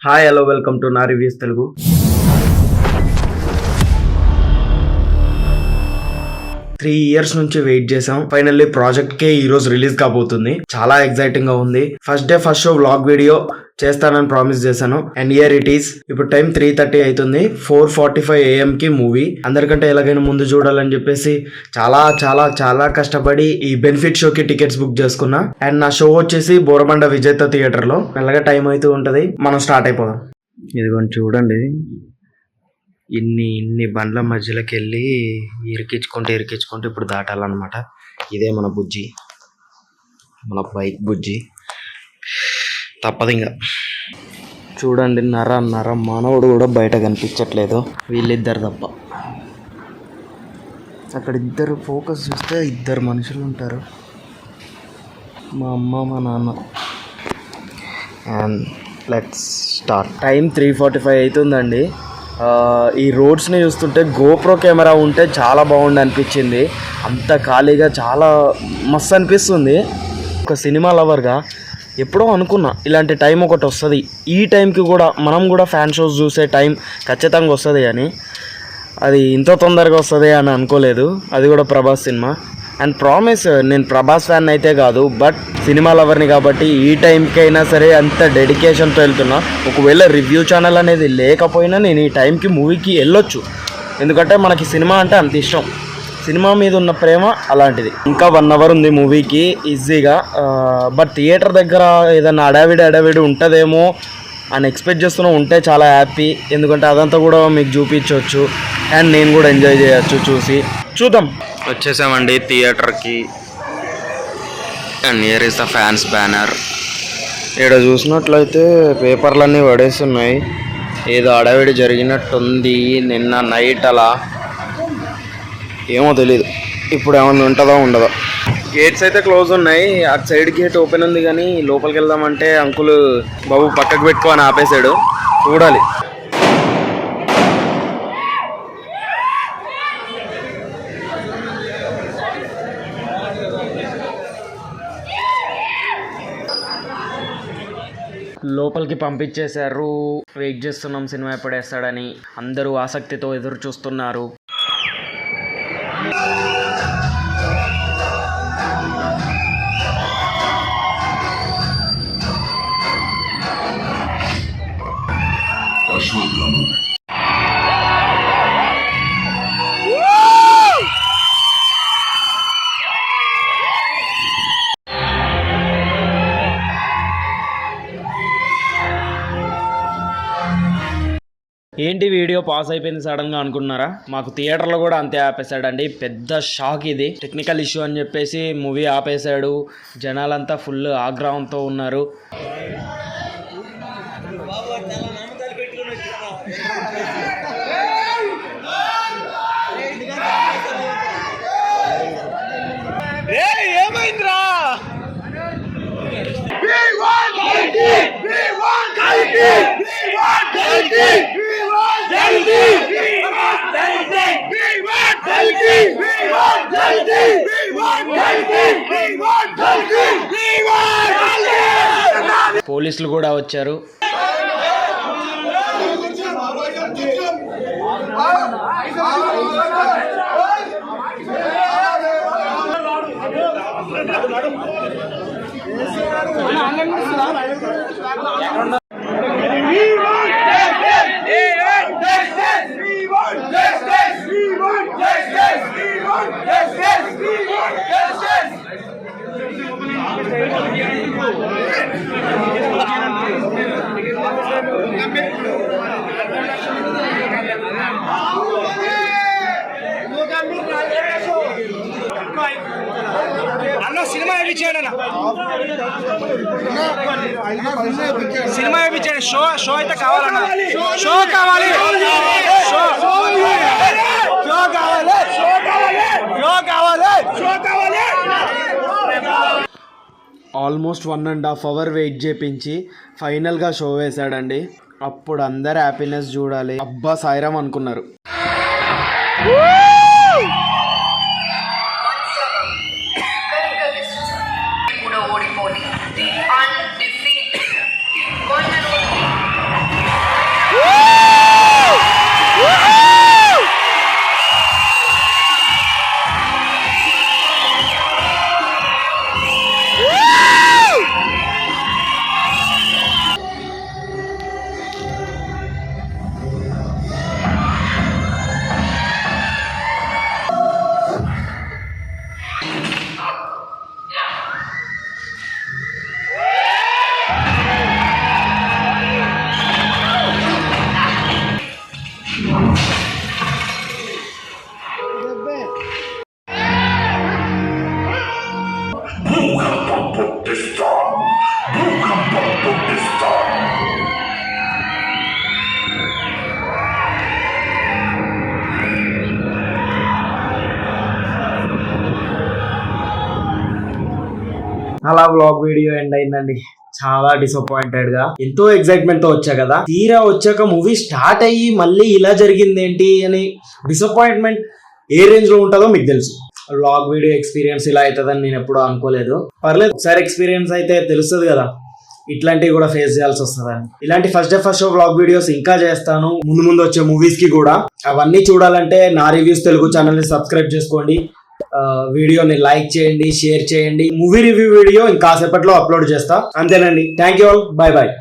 Hi hello welcome to నా reviews Telugu. Three years నుంచి wait చేసాం. ఫైనల్లీ ప్రాజెక్ట్ కే ఈ రోజు రిలీజ్ కాబోతుంది. చాలా ఎక్సైటింగ్ గా ఉంది. First day first show vlog video చేస్తానని ప్రామిస్ చేశాను. And year it is. ఇప్పుడు టైం 3:30 అవుతుంది. 4:45 AM కి మూవీ. అందరికంటే ఎలాగైనా ముందు చూడాలని చెప్పేసి చాలా చాలా చాలా కష్టపడి ఈ బెనిఫిట్ షోకి టికెట్స్ బుక్ చేసుకున్నా. అండ్ నా షో వచ్చేసి బోరబండ విజేత థియేటర్ లో. మెల్లగా టైం అవుతూ ఉంటది. మనం స్టార్ట్ అయిపోదాం. ఇదిగోండి చూడండి, ఇన్ని బండ్ల మధ్యలోకి వెళ్ళి ఇరికించుకుంటూ ఇప్పుడు దాటాలన్నమాట. ఇదే మన బుజ్జి, మన బైక్ బుజ్జి. తప్పదు ఇంకా. చూడండి, నర మానవుడు కూడా బయట కనిపించట్లేదు, వీళ్ళిద్దరు తప్ప. అక్కడ ఇద్దరు ఫోకస్ చూస్తే ఇద్దరు మనుషులు ఉంటారు, మా అమ్మ మా నాన్న. And let's start. టైం 3:45 అవుతుందండి. ఈ రోడ్స్ని చూస్తుంటే గోప్రో కెమెరా ఉంటే చాలా బాగుండి అనిపించింది. అంత ఖాళీగా చాలా మస్తు అనిపిస్తుంది. ఒక సినిమా లవర్గా ఎప్పుడో అనుకున్నా ఇలాంటి టైం ఒకటి వస్తుంది, ఈ టైంకి కూడా మనం కూడా ఫ్యాన్ షోస్ చూసే టైం ఖచ్చితంగా వస్తుంది అని. అది ఇంత తొందరగా వస్తుంది అని అనుకోలేదు. అది కూడా ప్రభాస్ సినిమా. అండ్ ప్రామిస్, నేను ప్రభాస్ ఫ్యాన్ అయితే కాదు, బట్ సినిమా లవర్ని కాబట్టి ఈ టైంకి అయినా సరే అంత డెడికేషన్తో వెళ్తున్నా. ఒకవేళ రివ్యూ ఛానల్ అనేది లేకపోయినా నేను ఈ టైంకి మూవీకి వెళ్ళొచ్చు, ఎందుకంటే మనకి సినిమా అంటే అంత ఇష్టం. సినిమా మీద ఉన్న ప్రేమ అలాంటిది. ఇంకా 1 hour ఉంది మూవీకి ఈజీగా. బట్ థియేటర్ దగ్గర ఏదైనా అడావిడి ఉంటుందేమో అని ఎక్స్పెక్ట్ చేస్తున్నా. ఉంటే చాలా హ్యాపీ, ఎందుకంటే అదంతా కూడా మీకు చూపించవచ్చు అండ్ నేను కూడా ఎంజాయ్ చేయొచ్చు చూసి. చూద్దాం. వచ్చేసామండి థియేటర్కి. And here is the fans banner. ఇక్కడ చూసినట్లయితే పేపర్లన్నీ పడేస్తున్నాయి. ఏదో అడవిడి జరిగినట్టుంది నిన్న నైట్. అలా ఏమో తెలీదు, ఇప్పుడు ఏమన్నా ఉంటుందో ఉండదో. గేట్స్ అయితే క్లోజ్ ఉన్నాయి. అటు సైడ్ గేట్ ఓపెన్ ఉంది, కానీ లోపలికి వెళ్దామంటే అంకుల్ బాబు పక్కకు పెట్టుకో అని ఆపేశాడు. చూడాలి. లోపలికి పంపించేశారు. వెయిట్ చేస్తున్నాం సినిమా ఎప్పుడు వేస్తాడని. అందరూ ఆసక్తితో ఎదురు చూస్తున్నారు. ఏంటి వీడియో పాస్ అయిపోయింది సడన్గా అనుకున్నారా? మాకు థియేటర్లో కూడా అంతే ఆపేశాడండి. పెద్ద షాక్ ఇది. టెక్నికల్ ఇష్యూ అని చెప్పేసి మూవీ ఆపేశాడు. జనాలంతా ఫుల్ ఆగ్రహంతో ఉన్నారు. ఏమైందిరా? పోలీసులు కూడా వచ్చారు. అన్న సినిమా వేయించాడు, సినిమా వేయించాడు. షో అయితే కావాలన్నా, షో కావాలి, షో కావాలి, షో కావాలి. ఆల్మోస్ట్ 1.5 hour వెయిట్ చేయించి ఫైనల్గా షో వేశాడండి. అప్పుడు అందరు హ్యాపీనెస్ చూడాలి. అబ్బా సాయిరామ్ అనుకున్నారు. అలా వ్లాగ్ వీడియో ఎండ్ అయిందండి. చాలా డిసప్పాయింటెడ్ గా, ఎంతో ఎక్సైట్మెంట్ తో వచ్చా కదా, తీరా వచ్చాక మూవీ స్టార్ట్ అయ్యి మళ్ళీ ఇలా జరిగింది ఏంటి అని డిసప్పాయింట్మెంట్ ఏ రేంజ్ లో ఉంటుందో మీకు తెలుసు. వ్లాగ్ వీడియో ఎక్స్పీరియన్స్ ఇలా అవుతుందని నేను ఎప్పుడూ అనుకోలేదు. పర్లేదు, ఒకసారి ఎక్స్పీరియన్స్ అయితే తెలుస్తుంది కదా ఇట్లాంటివి కూడా ఫేస్ చేయాల్సి వస్తుందని. ఇలాంటి first day first show vlog videos ఇంకా చేస్తాను ముందు ముందు వచ్చే మూవీస్ కి కూడా. అవన్నీ చూడాలంటే నా రివ్యూస్ తెలుగు ఛానల్ ని సబ్స్క్రైబ్ చేసుకోండి, వీడియోని లైక్ చేయండి, షేర్ చేయండి. మూవీ రివ్యూ వీడియో ఇంకాసేపట్లో అప్లోడ్ చేస్తా. అంతేనండి, thank you all, bye bye.